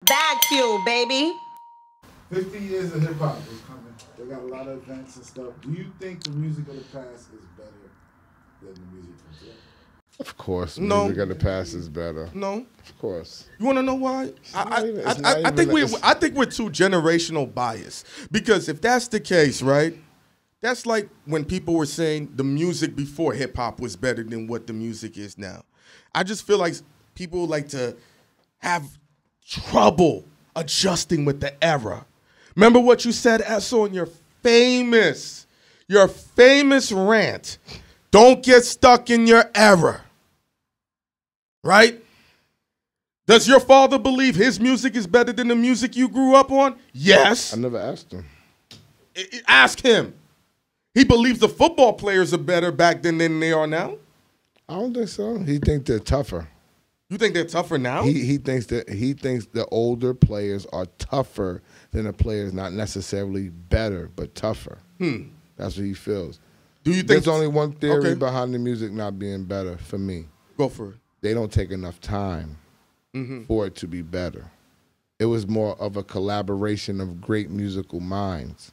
Bagfuel, baby. 50 years of hip hop is coming. They got a lot of events and stuff. Do you think the music of the past is better than the music from today? Of course, No. music of the past is better. No. Of course. You want to know why? I think we're too generational biased. Because if that's the case, right? That's like when people were saying the music before hip hop was better than what the music is now. I just feel like people like to have trouble adjusting with the era. Remember what you said, Esso, in your famous rant. Don't get stuck in your era. Right? Does your father believe his music is better than the music you grew up on? Yes. I never asked him. Ask him. He believes the football players are better back then than they are now? I don't think so. He thinks they're tougher. You think they're tougher now? He thinks the older players are tougher than the players, not necessarily better, but tougher. That's what he feels. Do you think there's only one theory behind the music not being better for me? Go for it. They don't take enough time for it to be better. It was more of a collaboration of great musical minds.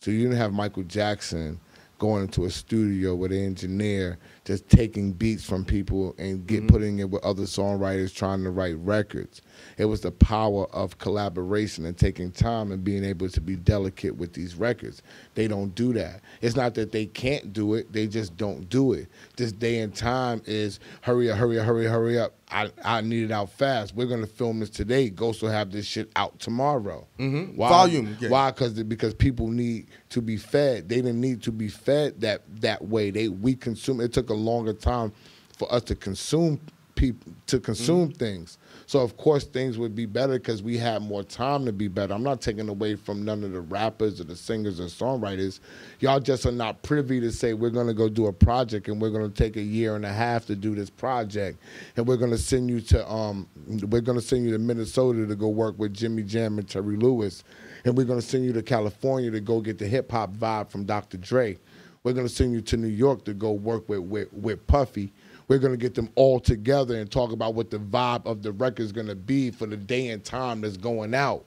So you didn't have Michael Jackson going into a studio with an engineer just taking beats from people and putting it with other songwriters trying to write records. It was the power of collaboration and taking time and being able to be delicate with these records. They don't do that. It's not that they can't do it, they just don't do it. This day and time is hurry up, hurry up, hurry up, hurry up. I need it out fast. We're going to film this today. Ghost will have this shit out tomorrow. Why? Volume. Yeah. Why? Because people need to be fed. They didn't need to be fed that way. We consume. It took a longer time for us to consume things. So of course things would be better because we had more time to be better. I'm not taking away from none of the rappers or the singers or songwriters. Y'all just are not privy to say we're gonna go do a project and we're gonna take a year and a half to do this project, and we're gonna send you to Minnesota to go work with Jimmy Jam and Terry Lewis, and we're gonna send you to California to go get the hip hop vibe from Dr. Dre. We're gonna send you to New York to go work with Puffy. We're going to get them all together and talk about what the vibe of the record is going to be for the day and time that's going out.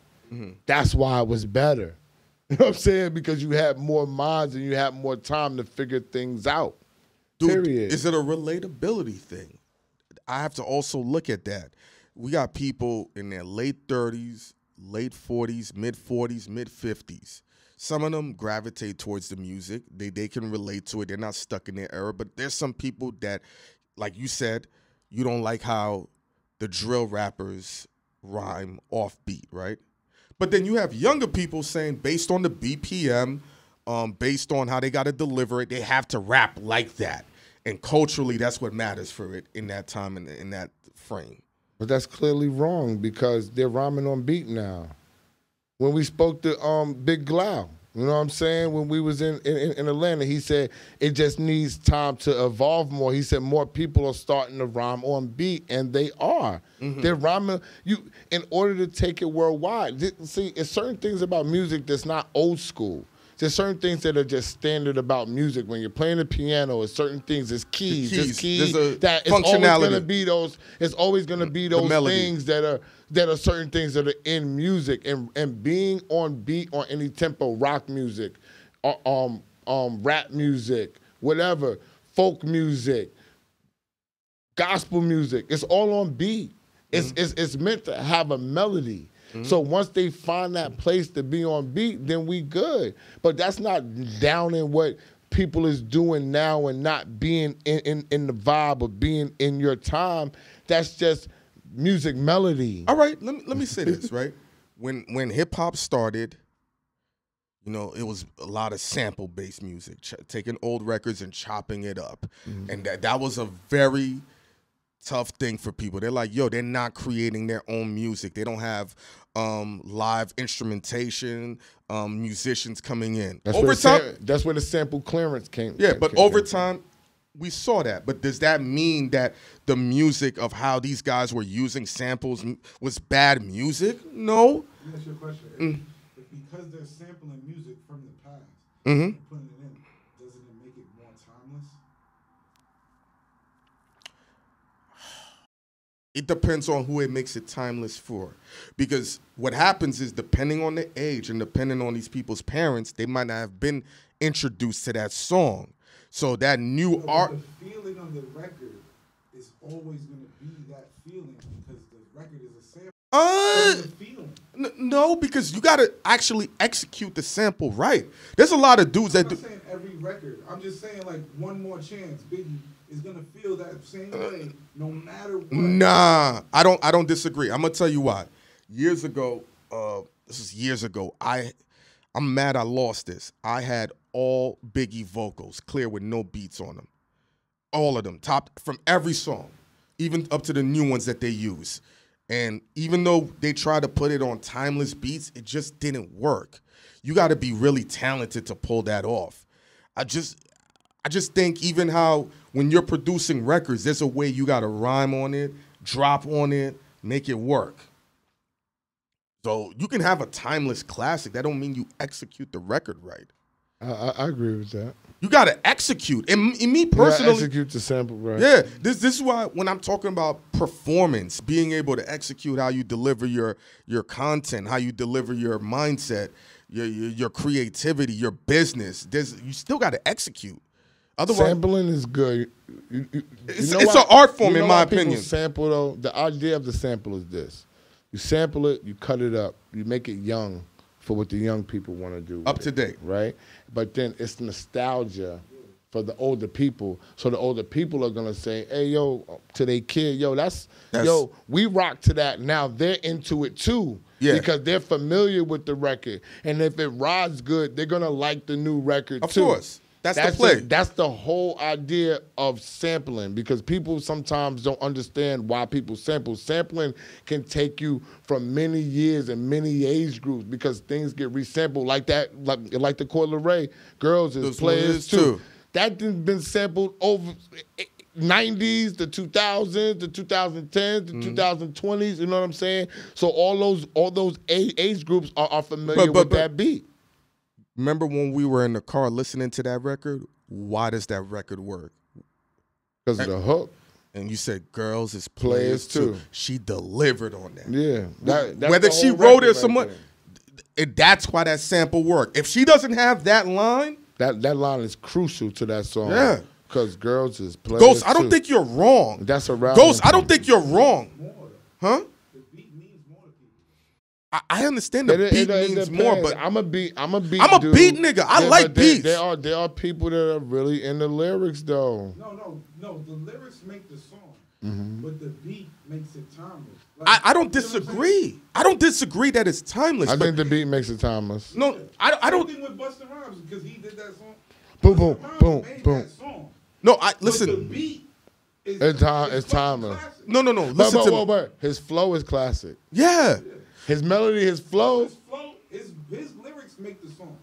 That's why it was better. You know what I'm saying? Because you had more minds and you had more time to figure things out. Dude, period. Is it a relatability thing? I have to also look at that. We got people in their late 30s, late 40s, mid 50s. Some of them gravitate towards the music. They can relate to it. They're not stuck in their era. But there's some people that, like you said, you don't like how the drill rappers rhyme offbeat, right? But then you have younger people saying, based on the BPM, based on how they got to deliver it, they have to rap like that. And culturally, that's what matters for it in that time and in that frame. But that's clearly wrong because they're rhyming on beat now. When we spoke to Big Glau, you know what I'm saying? When we was in Atlanta, he said it just needs time to evolve more. He said more people are starting to rhyme on beat, and they are. They're rhyming. In order to take it worldwide. See, it's certain things about music that's not old school. There's certain things that are just standard about music. When you're playing the piano, it's certain things. It's keys. It's keys. That it's always going to be those. It's always going to be those things that are certain things that are in music and being on beat on any tempo, rock music, rap music, whatever, folk music, gospel music. It's all on beat. It's meant to have a melody. So once they find that place to be on beat, then we good. But that's not downing what people is doing now and not being in the vibe of being in your time. That's just music melody. All right, let me say this, right? When hip hop started, you know, it was a lot of sample-based music, taking old records and chopping it up. And that was a very tough thing for people. They're like, yo, they're not creating their own music. They don't have live instrumentation, musicians coming in. That's where the sample clearance came. Yeah, but over time, we saw that. But does that mean that the music of how these guys were using samples was bad music? No. Let me ask you a question. Because they're sampling music from the past and putting it in, doesn't it make it more timeless? It depends on who it makes it timeless for. Because what happens is, depending on the age and depending on these people's parents, they might not have been introduced to that song. So that new art. The feeling of the record is always going to be that feeling because the record is a sample. The feeling. No, because you got to actually execute the sample right. There's a lot of dudes that do. I'm not saying every record. I'm just saying, like, One More Chance, Biggie is gonna feel that same way no matter what. Nah, I don't disagree. I'm gonna tell you why. Years ago, this is years ago. I'm mad I lost this. I had all Biggie vocals clear with no beats on them. All of them, top from every song, even up to the new ones that they use. And even though they tried to put it on timeless beats, it just didn't work. You got to be really talented to pull that off. I just think even how when you're producing records, there's a way you got to rhyme on it, drop on it, make it work. So you can have a timeless classic. That don't mean you execute the record right. I agree with that. You got to execute. And me personally, execute the sample right. Yeah, this is why when I'm talking about performance, being able to execute how you deliver your content, how you deliver your mindset, your creativity, your business, you still got to execute. Otherwise, sampling is good. It's an art form, in my opinion. Sample though. The idea of the sample is this: you sample it, you cut it up, you make it young for what the young people want to do. Up to date, right? But then it's nostalgia for the older people. So the older people are gonna say, "Hey, yo," to their kid, "Yo, that's yo, we rock to that." Now they're into it too. Yeah. Because they're familiar with the record. And if it rides good, they're gonna like the new record too. Of course. That's the play. That's the whole idea of sampling, because people sometimes don't understand why people sample. Sampling can take you from many years and many age groups because things get resampled like that, like the Coi Leray, Girls is Players Too. That been sampled over 90s, the 2000s, the 2010s, the 2020s. You know what I'm saying? So all those age groups are familiar with that beat. Remember when we were in the car listening to that record? Why does that record work? Because of the hook. And you said Girls is Players Too. She delivered on that. Yeah. That's whether she wrote it or someone, that's why that sample worked. If she doesn't have that line. That line is crucial to that song. Yeah. Because Girls is Players Ghost, I don't Too. think you're wrong. That's a rap. Ghost, I don't think you're wrong. Huh? I understand the beat means more, but I'm a beat dude. Nigga. I like beats. There are people that are really into lyrics though. No. The lyrics make the song, but the beat makes it timeless. Like, I don't disagree. I don't disagree that it's timeless. I think the beat makes it timeless. No, I don't. Same thing with Busta Rhymes because he did that song. Boom, boom, boom, boom. No, listen. But the beat it's timeless. No. Listen to me. His flow is classic. Yeah. His melody, his flow. His lyrics make the song.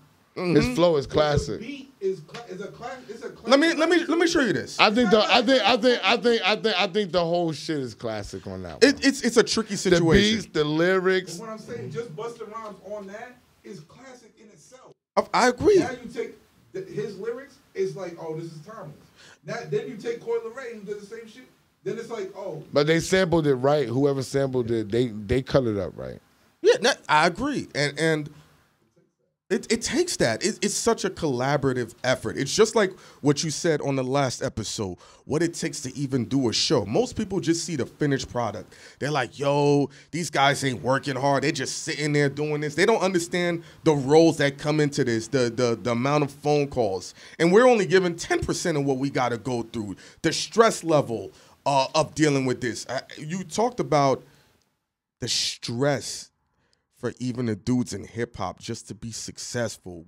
His flow is classic. The beat is a classic. It's a classic. Let me show you this. I think the whole shit is classic on that one. It's a tricky situation. The beats, the lyrics. And what I'm saying, just Busta Rhymes on that is classic in itself. I agree. Now you take his lyrics, it's like, oh, this is timeless. Then you take Coi Leray and did the same shit. Then it's like, oh. But they sampled it right. Whoever sampled it, they cut it up right. Yeah, I agree. And it takes that. It's such a collaborative effort. It's just like what you said on the last episode, what it takes to even do a show. Most people just see the finished product. They're like, yo, these guys ain't working hard. They're just sitting there doing this. They don't understand the roles that come into this, the amount of phone calls. And we're only given 10% of what we got to go through, the stress level of dealing with this. You talked about the stress for even the dudes in hip hop just to be successful.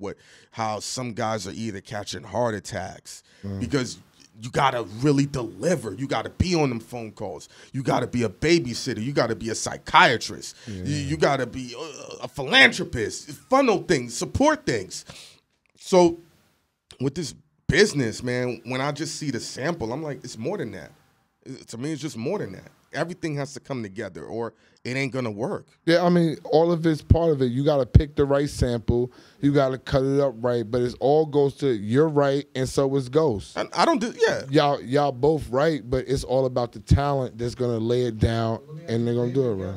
How some guys are either catching heart attacks because you gotta really deliver. You gotta be on them phone calls. You gotta be a babysitter. You gotta be a psychiatrist. Yeah. You gotta be a philanthropist. Funnel things, support things. So with this business, man, when I just see the sample, I'm like, it's more than that. To me, it's just more than that. everything has to come together, or it ain't gonna work. Yeah, I mean, all of it's part of it. You got to pick the right sample. You got to cut it up right. But it all goes to you're right, and so is Ghost. And I don't do Y'all both right, but it's all about the talent that's gonna lay it down, and they're gonna do it right.